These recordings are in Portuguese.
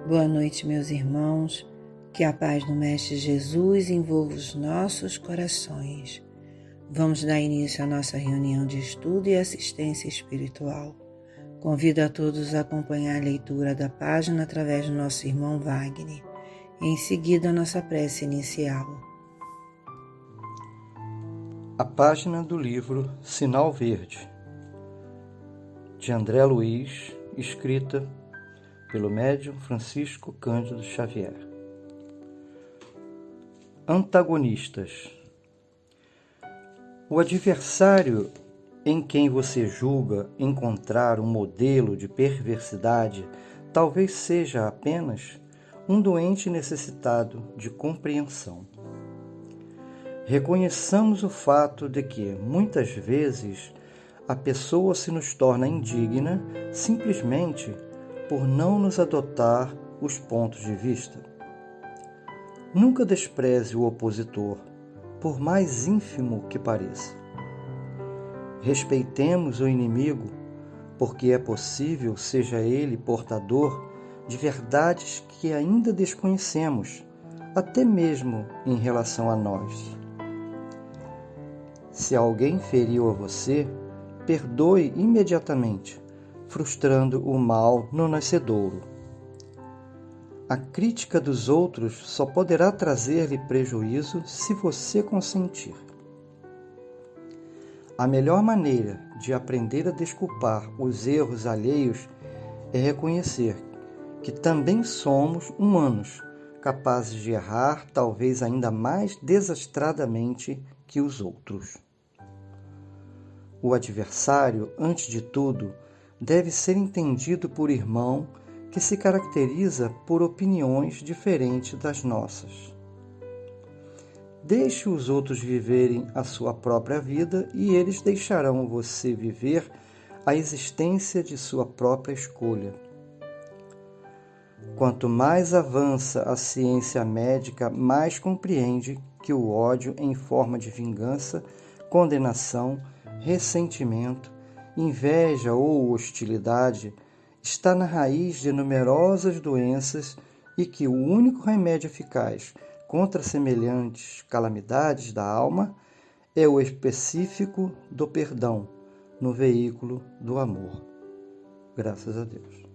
Boa noite, meus irmãos. Que a paz do Mestre Jesus envolva os nossos corações. Vamos dar início à nossa reunião de estudo e assistência espiritual. Convido a todos a acompanhar a leitura da página através do nosso irmão Wagner. E em seguida, a nossa prece inicial. A página do livro Sinal Verde, de André Luiz, escrita pelo médium Francisco Cândido Xavier. Antagonistas. O adversário em quem você julga encontrar um modelo de perversidade talvez seja apenas um doente necessitado de compreensão. Reconheçamos o fato de que, muitas vezes, a pessoa se nos torna indigna simplesmente por não nos adotar os pontos de vista. Nunca despreze o opositor, por mais ínfimo que pareça. Respeitemos o inimigo, porque é possível seja ele portador de verdades que ainda desconhecemos, até mesmo em relação a nós. Se alguém feriu a você, perdoe imediatamente, frustrando o mal no nascedouro. A crítica dos outros só poderá trazer-lhe prejuízo se você consentir. A melhor maneira de aprender a desculpar os erros alheios é reconhecer que também somos humanos, capazes de errar talvez ainda mais desastradamente que os outros. O adversário, antes de tudo, deve ser entendido por irmão que se caracteriza por opiniões diferentes das nossas. Deixe os outros viverem a sua própria vida e eles deixarão você viver a existência de sua própria escolha. Quanto mais avança a ciência médica, mais compreende que o ódio em forma de vingança, condenação, ressentimento, inveja ou hostilidade está na raiz de numerosas doenças e que o único remédio eficaz contra semelhantes calamidades da alma é o específico do perdão no veículo do amor. Graças a Deus.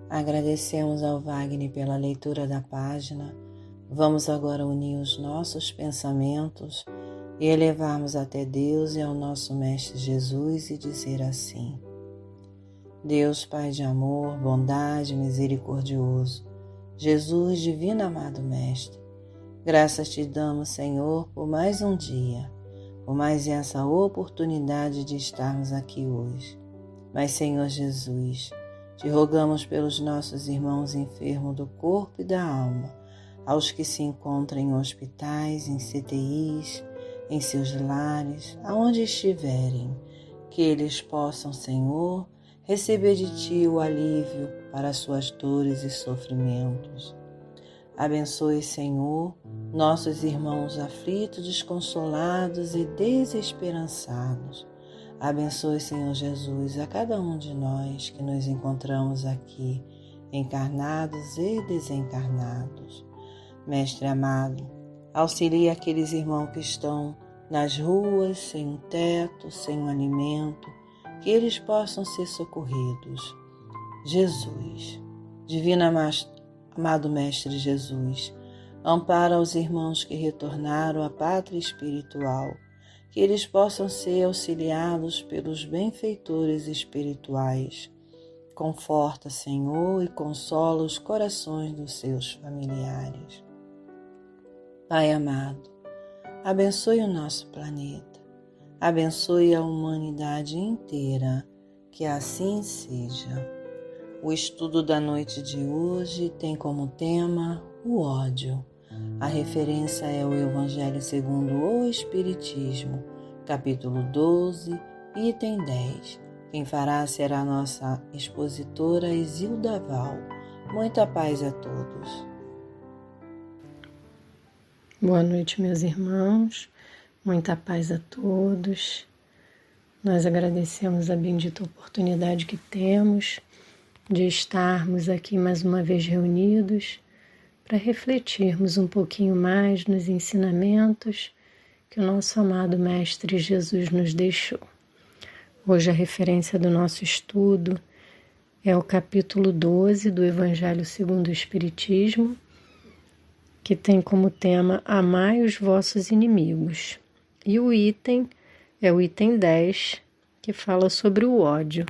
Agradecemos ao Wagner pela leitura da página. Vamos agora unir os nossos pensamentos e elevarmos até Deus e ao nosso Mestre Jesus e dizer assim: Deus, Pai de amor, bondade, misericordioso, Jesus, divino amado Mestre, graças te damos, Senhor, por mais um dia, por mais essa oportunidade de estarmos aqui hoje. Mas, Senhor Jesus, te rogamos pelos nossos irmãos enfermos do corpo e da alma, aos que se encontram em hospitais, em CTIs, em seus lares, aonde estiverem, que eles possam, Senhor, receber de Ti o alívio para as suas dores e sofrimentos. Abençoe, Senhor, nossos irmãos aflitos, desconsolados e desesperançados. Abençoe, Senhor Jesus, a cada um de nós que nos encontramos aqui, encarnados e desencarnados. Mestre amado, auxilie aqueles irmãos que estão nas ruas, sem um teto, sem um alimento, que eles possam ser socorridos. Jesus, divino amado Mestre Jesus, ampara os irmãos que retornaram à pátria espiritual, que eles possam ser auxiliados pelos benfeitores espirituais. Conforta, Senhor, e consola os corações dos seus familiares. Pai amado, abençoe o nosso planeta, abençoe a humanidade inteira, que assim seja. O estudo da noite de hoje tem como tema o ódio. A referência é o Evangelho segundo o Espiritismo, capítulo 12, item 10. Quem fará será a nossa expositora Isilda Val. Muita paz a todos. Boa noite, meus irmãos. Muita paz a todos. Nós agradecemos a bendita oportunidade que temos de estarmos aqui mais uma vez reunidos para refletirmos um pouquinho mais nos ensinamentos que o nosso amado Mestre Jesus nos deixou. Hoje a referência do nosso estudo é o capítulo 12 do Evangelho segundo o Espiritismo, que tem como tema Amai os vossos inimigos. E o item é o item 10, que fala sobre o ódio.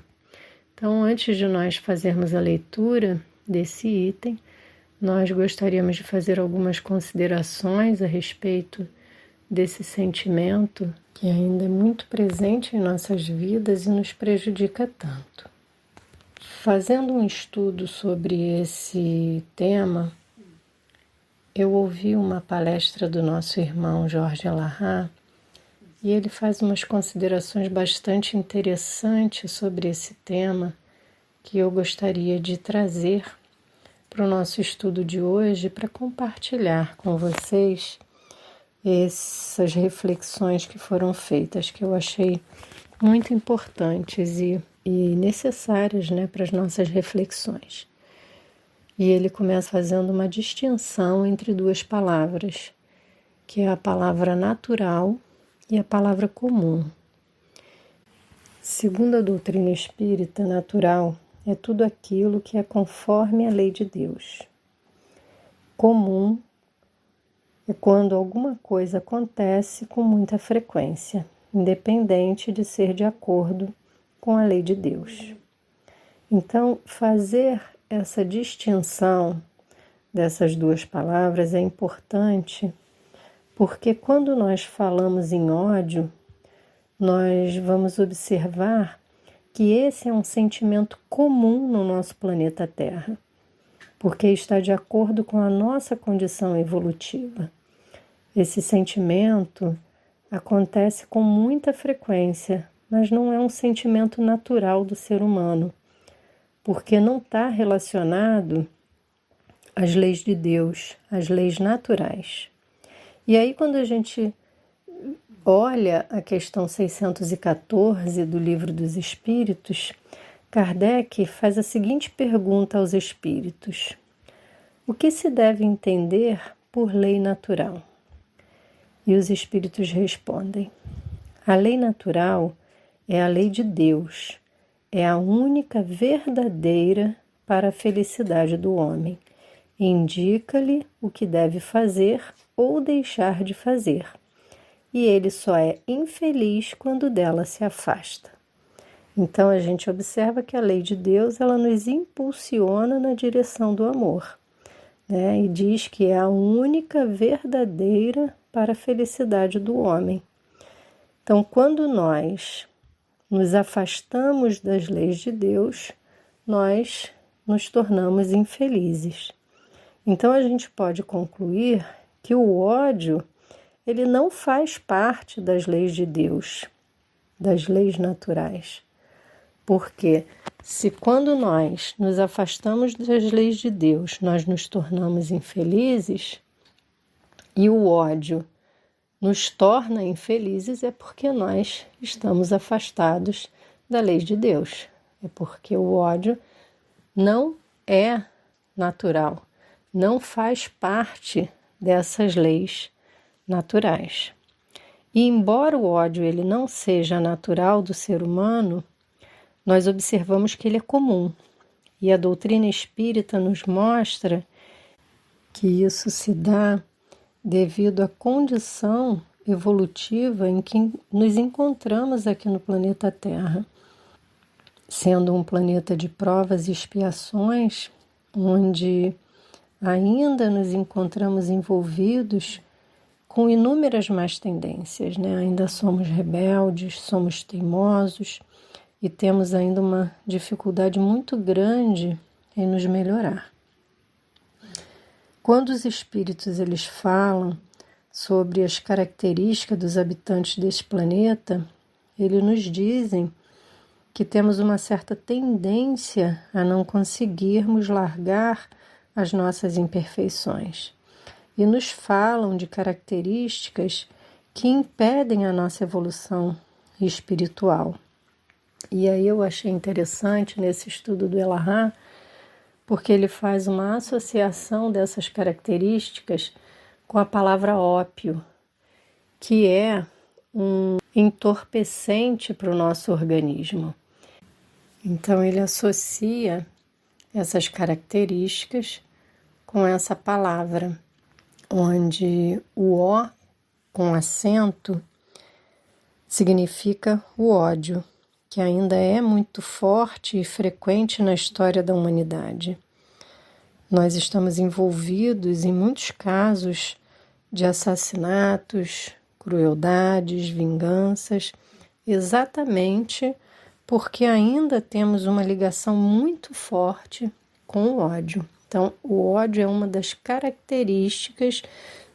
Então, antes de nós fazermos a leitura desse item, nós gostaríamos de fazer algumas considerações a respeito desse sentimento que ainda é muito presente em nossas vidas e nos prejudica tanto. Fazendo um estudo sobre esse tema, eu ouvi uma palestra do nosso irmão Jorge Alahá e ele faz umas considerações bastante interessantes sobre esse tema que eu gostaria de trazer para o nosso estudo de hoje para compartilhar com vocês essas reflexões que foram feitas, que eu achei muito importantes e necessárias, para as nossas reflexões. E ele começa fazendo uma distinção entre duas palavras, que é a palavra natural e a palavra comum. Segundo a doutrina espírita, natural é tudo aquilo que é conforme a lei de Deus. Comum é quando alguma coisa acontece com muita frequência, independente de ser de acordo com a lei de Deus. Então, fazer essa distinção dessas duas palavras é importante, porque quando nós falamos em ódio, nós vamos observar que esse é um sentimento comum no nosso planeta Terra, porque está de acordo com a nossa condição evolutiva. Esse sentimento acontece com muita frequência, mas não é um sentimento natural do ser humano, porque não está relacionado às leis de Deus, às leis naturais. E aí, quando a gente olha a questão 614 do Livro dos Espíritos, Kardec faz a seguinte pergunta aos espíritos: o que se deve entender por lei natural? E os espíritos respondem: a lei natural é a lei de Deus, é a única verdadeira para a felicidade do homem. Indica-lhe o que deve fazer ou deixar de fazer, e ele só é infeliz quando dela se afasta. Então a gente observa que a lei de Deus ela nos impulsiona na direção do amor, e diz que é a única verdadeira para a felicidade do homem. Então, quando nós nos afastamos das leis de Deus, nós nos tornamos infelizes. Então a gente pode concluir que o ódio ele não faz parte das leis de Deus, das leis naturais. Porque se quando nós nos afastamos das leis de Deus, nós nos tornamos infelizes, e o ódio nos torna infelizes, é porque nós estamos afastados da lei de Deus. É porque o ódio não é natural, não faz parte dessas leis naturais. E embora o ódio ele não seja natural do ser humano, nós observamos que ele é comum. E a doutrina espírita nos mostra que isso se dá devido à condição evolutiva em que nos encontramos aqui no planeta Terra. Sendo um planeta de provas e expiações, onde ainda nos encontramos envolvidos com inúmeras más tendências, Ainda somos rebeldes, somos teimosos e temos ainda uma dificuldade muito grande em nos melhorar. Quando os espíritos eles falam sobre as características dos habitantes deste planeta, eles nos dizem que temos uma certa tendência a não conseguirmos largar as nossas imperfeições. E nos falam de características que impedem a nossa evolução espiritual. E aí eu achei interessante nesse estudo do Elarrat, porque ele faz uma associação dessas características com a palavra ópio, que é um entorpecente para o nosso organismo. Então ele associa essas características com essa palavra, onde o O com acento significa o ódio, que ainda é muito forte e frequente na história da humanidade. Nós estamos envolvidos em muitos casos de assassinatos, crueldades, vinganças, exatamente porque ainda temos uma ligação muito forte com o ódio. Então, o ódio é uma das características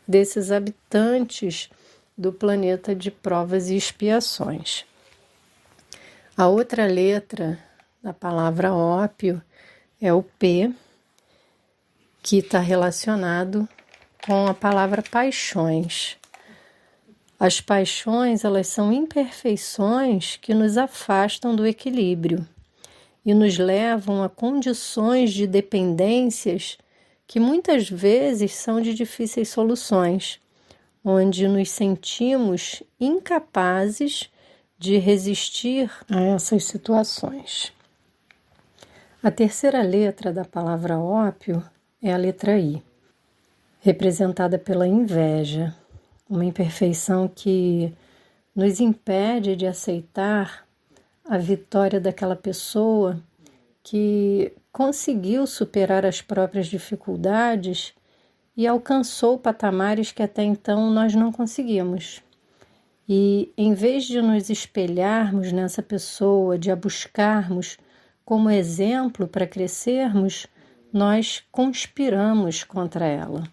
desses habitantes do planeta de provas e expiações. A outra letra da palavra ópio é o P, que está relacionado com a palavra paixões. As paixões, elas são imperfeições que nos afastam do equilíbrio e nos levam a condições de dependências que muitas vezes são de difíceis soluções, onde nos sentimos incapazes de resistir a essas situações. A terceira letra da palavra ópio é a letra I, representada pela inveja, uma imperfeição que nos impede de aceitar a vitória daquela pessoa que conseguiu superar as próprias dificuldades e alcançou patamares que até então nós não conseguimos. E em vez de nos espelharmos nessa pessoa, de a buscarmos como exemplo para crescermos, nós conspiramos contra ela.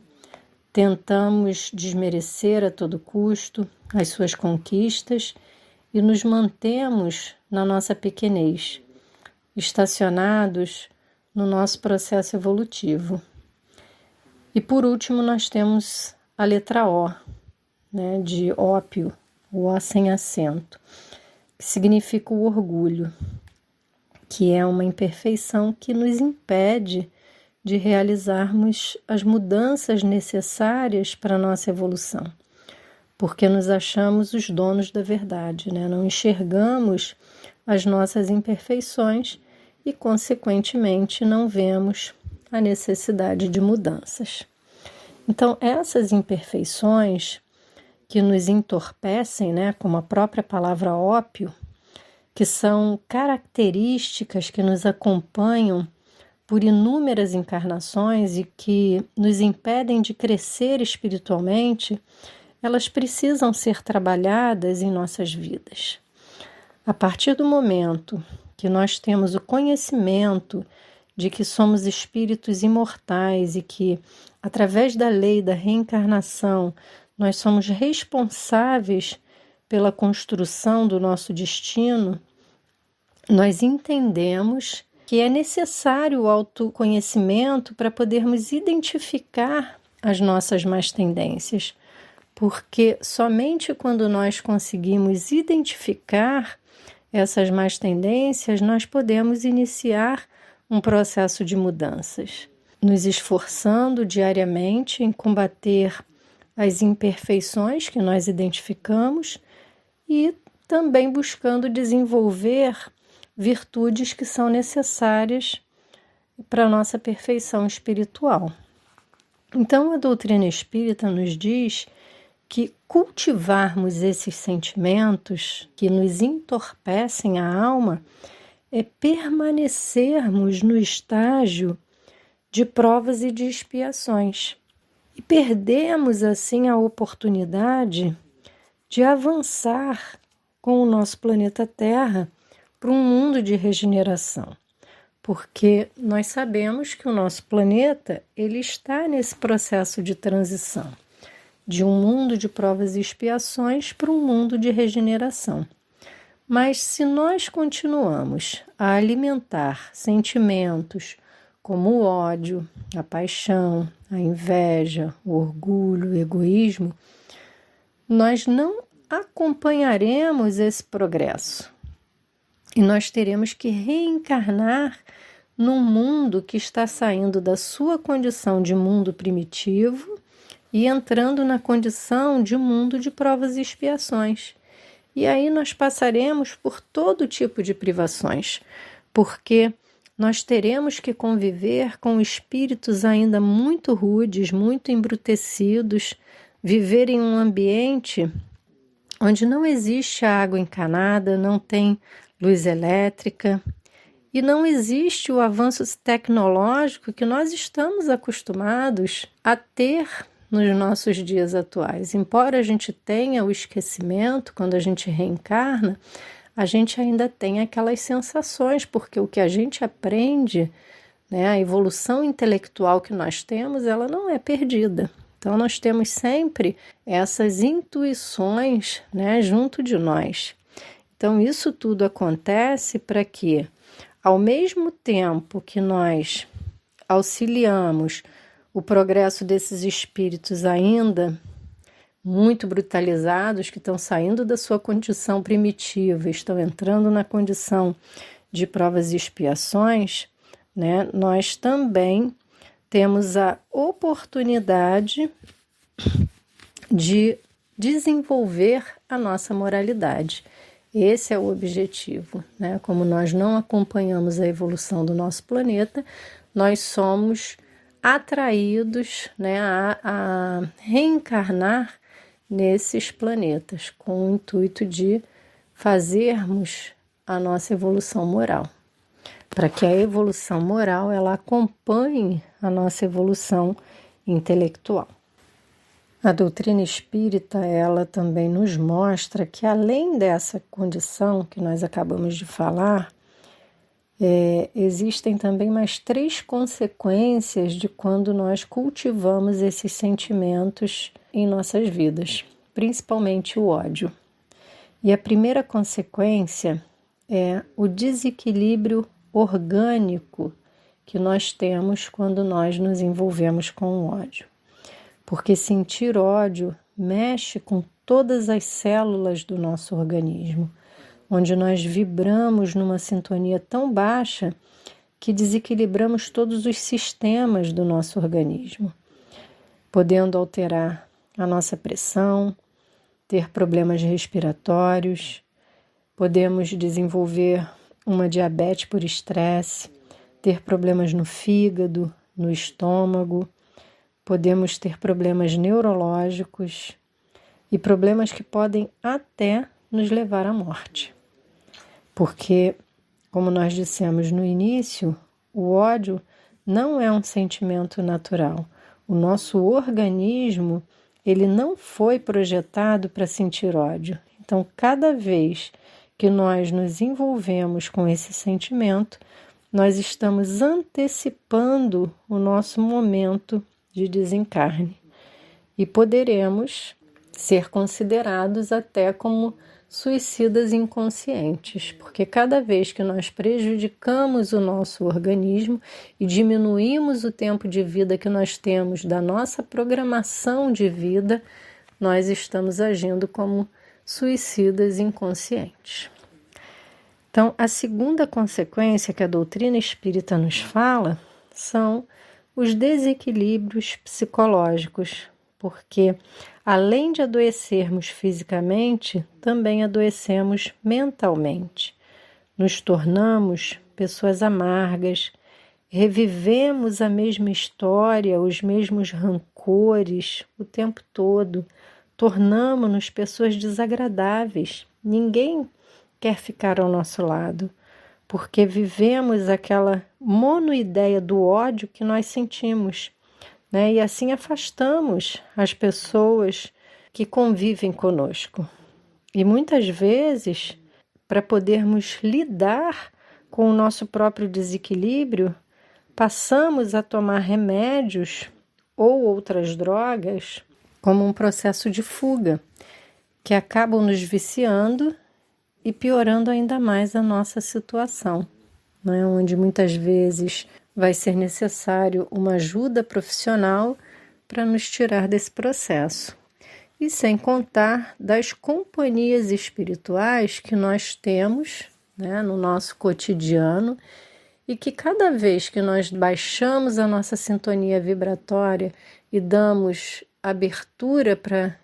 Tentamos desmerecer a todo custo as suas conquistas e nos mantemos na nossa pequenez, estacionados no nosso processo evolutivo. E por último nós temos a letra O, né, de ópio, o O sem acento, que significa o orgulho, que é uma imperfeição que nos impede de realizarmos as mudanças necessárias para a nossa evolução, porque nos achamos os donos da verdade, né? Não enxergamos as nossas imperfeições e, consequentemente, não vemos a necessidade de mudanças. Então, essas imperfeições que nos entorpecem, né, como a própria palavra ópio, que são características que nos acompanham por inúmeras encarnações e que nos impedem de crescer espiritualmente, elas precisam ser trabalhadas em nossas vidas. A partir do momento que nós temos o conhecimento de que somos espíritos imortais e que, através da lei da reencarnação, nós somos responsáveis pela construção do nosso destino, nós entendemos que é necessário o autoconhecimento para podermos identificar as nossas más tendências, porque somente quando nós conseguimos identificar essas más tendências, nós podemos iniciar um processo de mudanças, nos esforçando diariamente em combater as imperfeições que nós identificamos e também buscando desenvolver virtudes que são necessárias para a nossa perfeição espiritual. Então, a doutrina espírita nos diz que cultivarmos esses sentimentos que nos entorpecem a alma é permanecermos no estágio de provas e de expiações. E perdemos, assim, a oportunidade de avançar com o nosso planeta Terra para um mundo de regeneração, porque nós sabemos que o nosso planeta ele está nesse processo de transição, de um mundo de provas e expiações para um mundo de regeneração. Mas se nós continuamos a alimentar sentimentos como o ódio, a paixão, a inveja, o orgulho, o egoísmo, nós não acompanharemos esse progresso. E nós teremos que reencarnar num mundo que está saindo da sua condição de mundo primitivo e entrando na condição de mundo de provas e expiações. E aí nós passaremos por todo tipo de privações, porque nós teremos que conviver com espíritos ainda muito rudes, muito embrutecidos, viver em um ambiente onde não existe água encanada, não tem luz elétrica e não existe o avanço tecnológico que nós estamos acostumados a ter nos nossos dias atuais. Embora a gente tenha o esquecimento, quando a gente reencarna, a gente ainda tem aquelas sensações, porque o que a gente aprende, né, a evolução intelectual que nós temos, ela não é perdida. Então, nós temos sempre essas intuições, né, junto de nós. Então, isso tudo acontece para que, ao mesmo tempo que nós auxiliamos o progresso desses espíritos ainda muito brutalizados, que estão saindo da sua condição primitiva, estão entrando na condição de provas e expiações, né, nós também temos a oportunidade de desenvolver a nossa moralidade. Esse é o objetivo, né? Como nós não acompanhamos a evolução do nosso planeta, nós somos atraídos, né, a reencarnar nesses planetas com o intuito de fazermos a nossa evolução moral, para que a evolução moral ela acompanhe a nossa evolução intelectual. A doutrina espírita, ela também nos mostra que além dessa condição que nós acabamos de falar, existem também mais 3 consequências de quando nós cultivamos esses sentimentos em nossas vidas, principalmente o ódio. E a primeira consequência é o desequilíbrio orgânico que nós temos quando nós nos envolvemos com o ódio. Porque sentir ódio mexe com todas as células do nosso organismo, onde nós vibramos numa sintonia tão baixa que desequilibramos todos os sistemas do nosso organismo, podendo alterar a nossa pressão, ter problemas respiratórios, podemos desenvolver uma diabetes por estresse, ter problemas no fígado, no estômago, podemos ter problemas neurológicos e problemas que podem até nos levar à morte. Porque, como nós dissemos no início, o ódio não é um sentimento natural. O nosso organismo, ele não foi projetado para sentir ódio. Então, cada vez que nós nos envolvemos com esse sentimento, nós estamos antecipando o nosso momento de desencarne e poderemos ser considerados até como suicidas inconscientes, porque cada vez que nós prejudicamos o nosso organismo e diminuímos o tempo de vida que nós temos da nossa programação de vida, nós estamos agindo como suicidas inconscientes. Então, a segunda consequência que a doutrina espírita nos fala são os desequilíbrios psicológicos, porque além de adoecermos fisicamente, também adoecemos mentalmente. Nos tornamos pessoas amargas, revivemos a mesma história, os mesmos rancores o tempo todo, tornamo-nos pessoas desagradáveis. Ninguém quer ficar ao nosso lado, porque vivemos aquela monoideia do ódio que nós sentimos, né? E assim afastamos as pessoas que convivem conosco. E muitas vezes, para podermos lidar com o nosso próprio desequilíbrio, passamos a tomar remédios ou outras drogas como um processo de fuga, que acabam nos viciando e piorando ainda mais a nossa situação, né? Onde muitas vezes vai ser necessário uma ajuda profissional para nos tirar desse processo. E sem contar das companhias espirituais que nós temos né, no nosso cotidiano, e que cada vez que nós baixamos a nossa sintonia vibratória e damos abertura para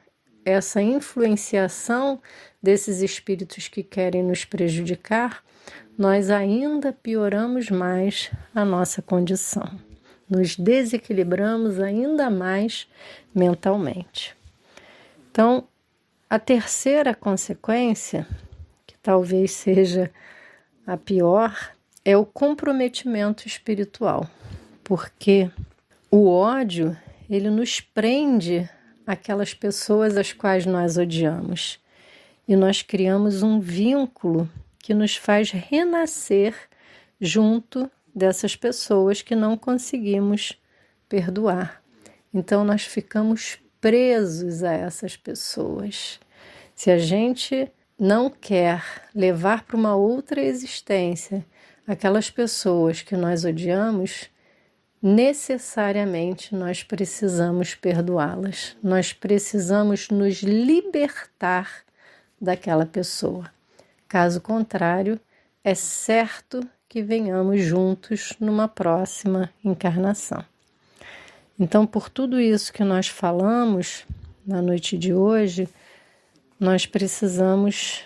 essa influenciação desses espíritos que querem nos prejudicar, nós ainda pioramos mais a nossa condição. Nos desequilibramos ainda mais mentalmente. Então, a terceira consequência, que talvez seja a pior, é o comprometimento espiritual, porque o ódio, ele nos prende àquelas pessoas às quais nós odiamos, e nós criamos um vínculo que nos faz renascer junto dessas pessoas que não conseguimos perdoar. Então, nós ficamos presos a essas pessoas. Se a gente não quer levar para uma outra existência aquelas pessoas que nós odiamos, necessariamente nós precisamos perdoá-las. Nós precisamos nos libertar daquela pessoa. Caso contrário, é certo que venhamos juntos numa próxima encarnação. Então, por tudo isso que nós falamos na noite de hoje, nós precisamos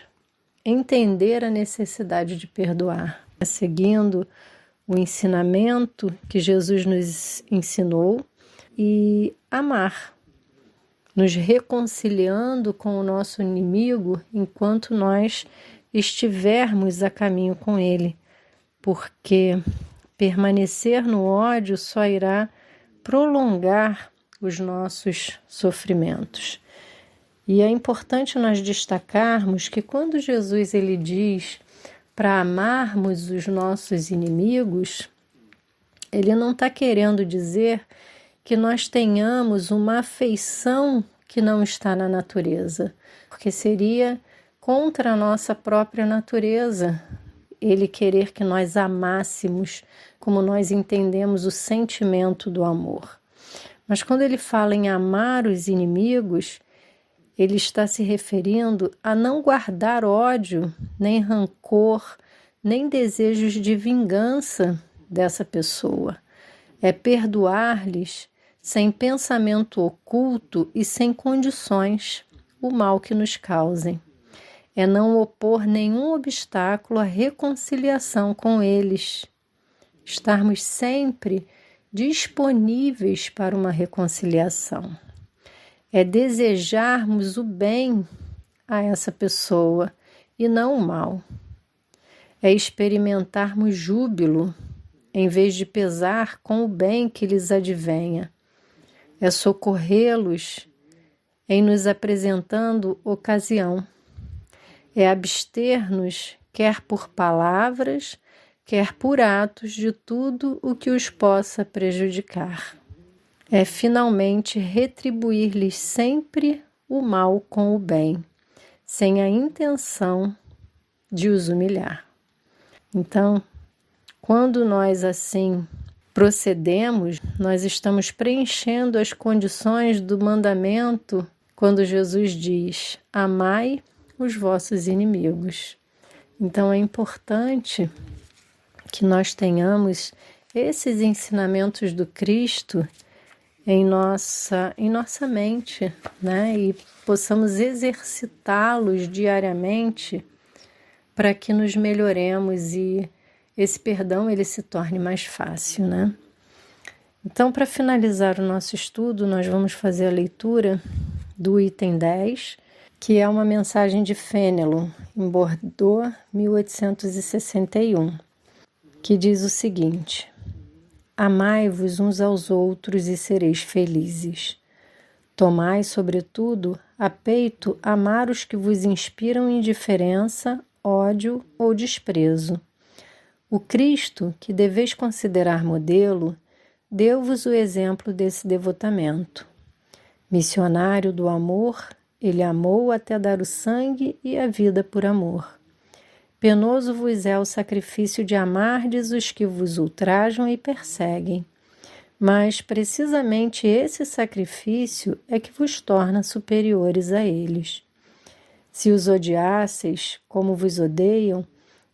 entender a necessidade de perdoar, seguindo o ensinamento que Jesus nos ensinou e amar, nos reconciliando com o nosso inimigo enquanto nós estivermos a caminho com ele, porque permanecer no ódio só irá prolongar os nossos sofrimentos. E é importante nós destacarmos que quando Jesus ele diz para amarmos os nossos inimigos, ele não está querendo dizer que nós tenhamos uma afeição que não está na natureza, porque seria contra a nossa própria natureza ele querer que nós amássemos como nós entendemos o sentimento do amor. Mas quando ele fala em amar os inimigos, ele está se referindo a não guardar ódio, nem rancor, nem desejos de vingança dessa pessoa. É perdoar-lhes sem pensamento oculto e sem condições o mal que nos causem. É não opor nenhum obstáculo à reconciliação com eles. Estarmos sempre disponíveis para uma reconciliação. É desejarmos o bem a essa pessoa e não o mal. É experimentarmos júbilo em vez de pesar com o bem que lhes advenha. É socorrê-los em nos apresentando ocasião. É abster-nos, quer por palavras, quer por atos, de tudo o que os possa prejudicar. É finalmente retribuir-lhes sempre o mal com o bem, sem a intenção de os humilhar. Então, quando nós assim procedemos, nós estamos preenchendo as condições do mandamento quando Jesus diz: amai os vossos inimigos. Então é importante que nós tenhamos esses ensinamentos do Cristo em nossa mente, né? E possamos exercitá-los diariamente para que nos melhoremos e esse perdão ele se torne mais fácil, né? Então, para finalizar o nosso estudo, nós vamos fazer a leitura do item 10, que é uma mensagem de Fénelon, em Bordeaux, 1861, que diz o seguinte: amai-vos uns aos outros e sereis felizes. Tomai, sobretudo, a peito amar os que vos inspiram indiferença, ódio ou desprezo. O Cristo, que deveis considerar modelo, deu-vos o exemplo desse devotamento. Missionário do amor, ele amou até dar o sangue e a vida por amor. Penoso vos é o sacrifício de amardes os que vos ultrajam e perseguem. Mas precisamente esse sacrifício é que vos torna superiores a eles. Se os odiasseis como vos odeiam,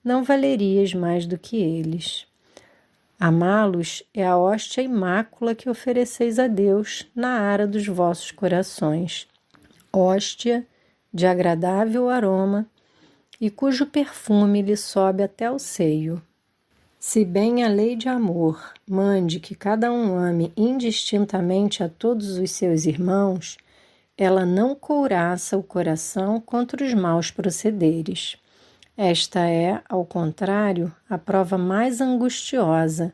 não valerias mais do que eles. Amá-los é a hóstia imácula que ofereceis a Deus na ara dos vossos corações, hóstia de agradável aroma e cujo perfume lhe sobe até o seio. Se bem a lei de amor mande que cada um ame indistintamente a todos os seus irmãos, ela não couraça o coração contra os maus procederes. Esta é, ao contrário, a prova mais angustiosa,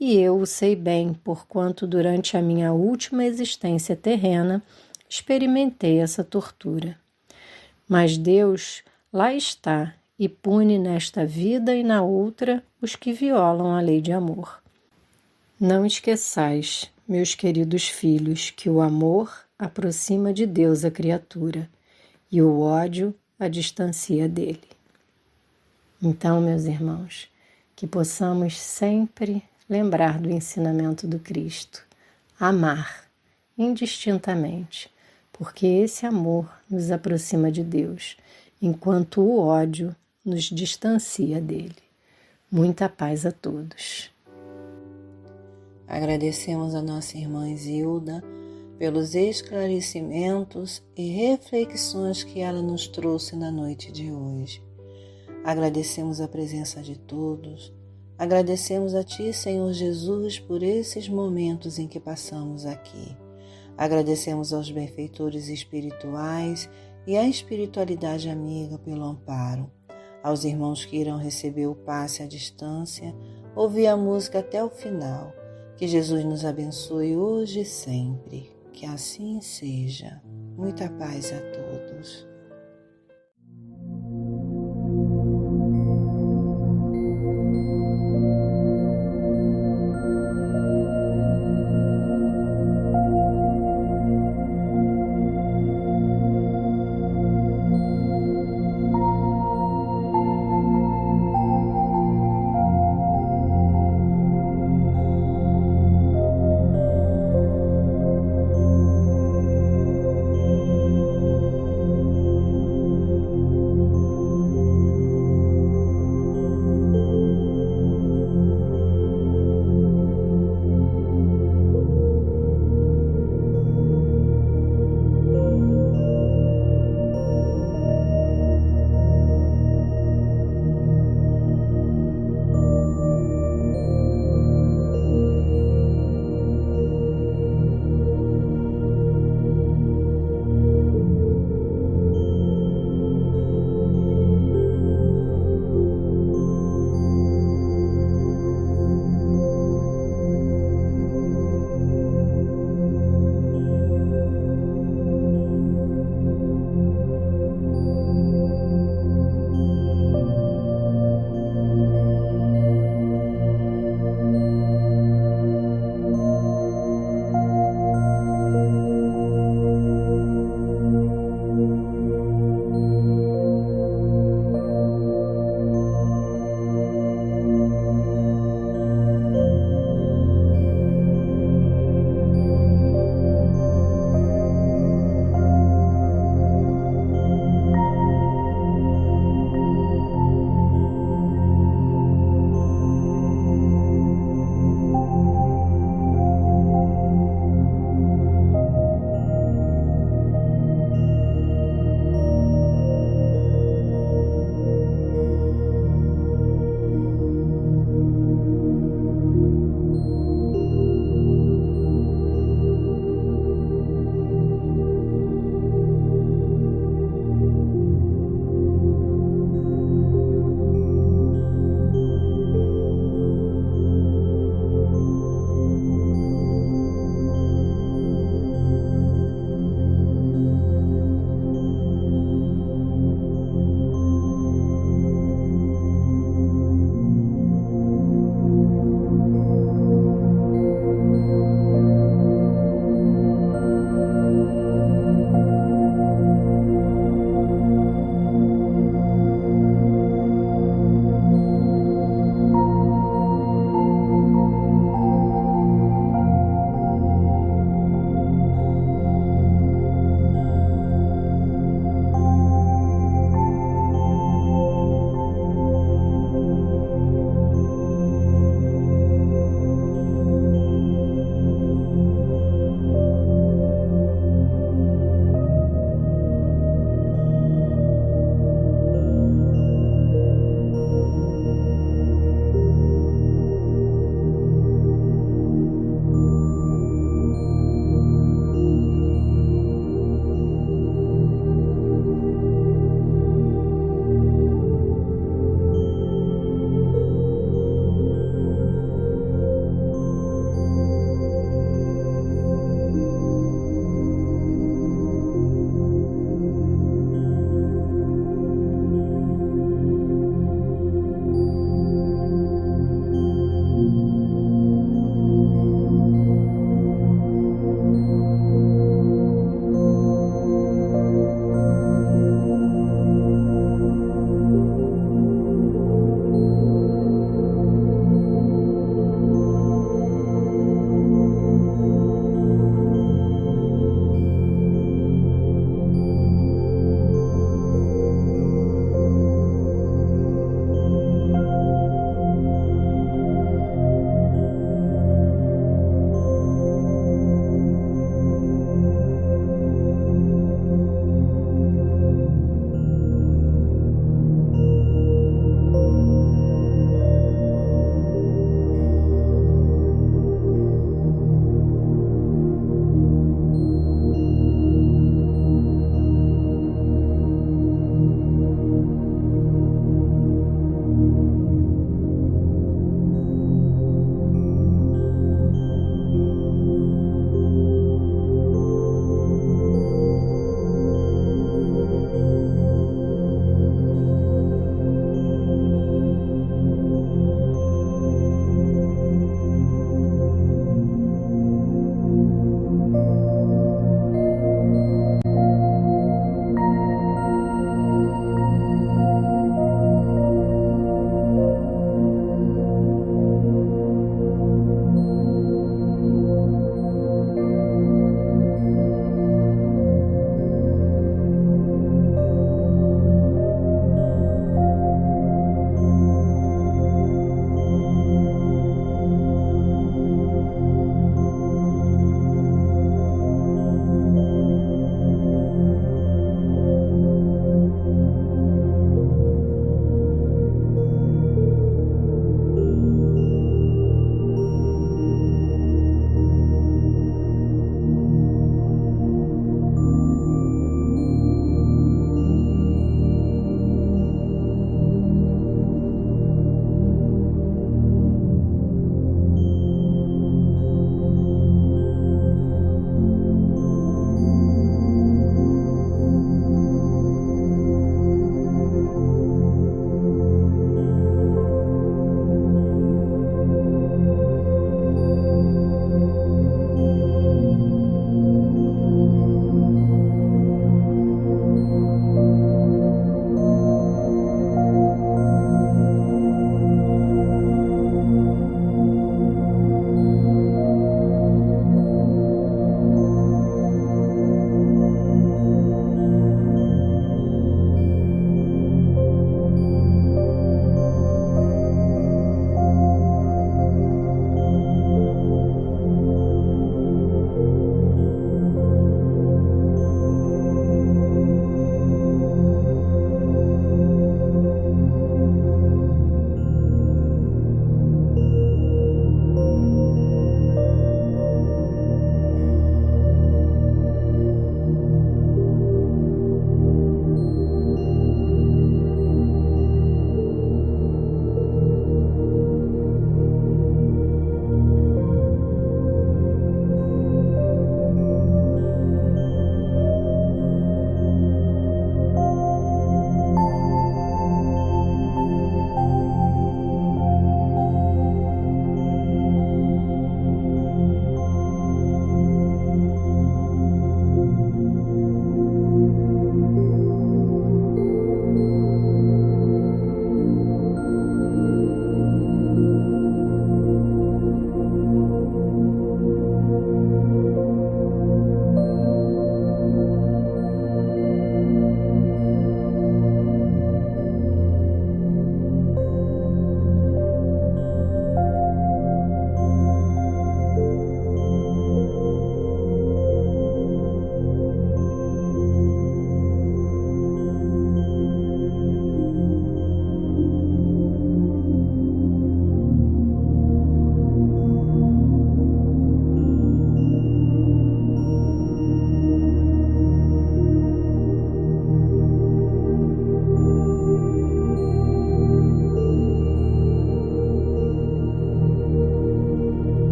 e eu o sei bem, porquanto durante a minha última existência terrena experimentei essa tortura. Mas Deus lá está e pune nesta vida e na outra os que violam a lei de amor. Não esqueçais, meus queridos filhos, que o amor aproxima de Deus a criatura e o ódio a distancia dele. Então, meus irmãos, que possamos sempre lembrar do ensinamento do Cristo, amar indistintamente, porque esse amor nos aproxima de Deus, enquanto o ódio nos distancia dele. Muita paz a todos. Agradecemos a nossa irmã Zilda pelos esclarecimentos e reflexões que ela nos trouxe na noite de hoje. Agradecemos a presença de todos. Agradecemos a Ti, Senhor Jesus, por esses momentos em que passamos aqui. Agradecemos aos benfeitores espirituais e à espiritualidade amiga pelo amparo. Aos irmãos que irão receber o passe à distância, ouvir a música até o final. Que Jesus nos abençoe hoje e sempre. Que assim seja. Muita paz a todos.